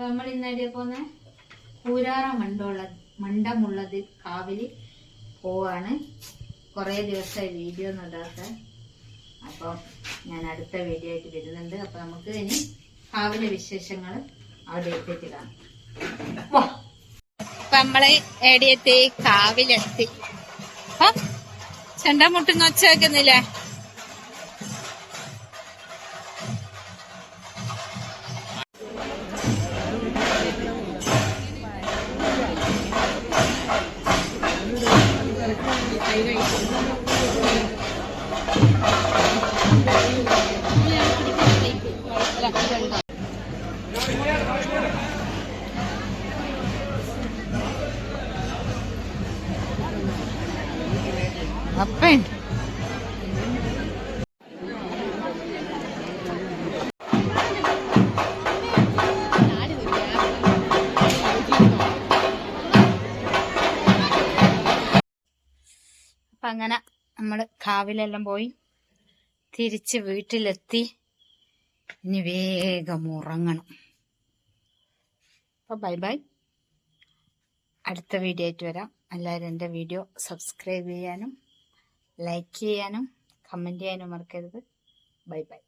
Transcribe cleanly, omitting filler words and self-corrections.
നമ്മൾ ഇന്നലെ പോന്ന പൂരാറ മണ്ടമുള്ളത് കാവില് പോവാണ്. കുറേ ദിവസമായി വീഡിയോ ഒന്നും ഇടാത്ത. അപ്പം ഞാൻ അടുത്ത വീഡിയോ ആയിട്ട് വരുന്നുണ്ട്. അപ്പൊ നമുക്ക് ഇനി കാവിലെ വിശേഷങ്ങൾ അവിടെ എത്തിയിട്ട് കാണാം. അപ്പൊ നമ്മള് എവിടെയെത്തി? കാവിലെത്തി. ചെണ്ട മുട്ടുന്ന ഒച്ച വെക്കുന്നില്ലേ? അപ്പുണ്ട്. അപ്പൊ അങ്ങനെ നമ്മള് കാവിലെല്ലാം പോയി തിരിച്ച് വീട്ടിലെത്തി. ഇനി വേഗം ഉറങ്ങണം. അപ്പൊ ബൈ ബൈ. അടുത്ത വീഡിയോ ആയിട്ട് വരാം. എല്ലാവരും എൻ്റെ വീഡിയോ സബ്സ്ക്രൈബ് ചെയ്യാനും ലൈക്ക് ചെയ്യാനും കമൻറ്റ് ചെയ്യാനും മറക്കരുത്. Bye bye.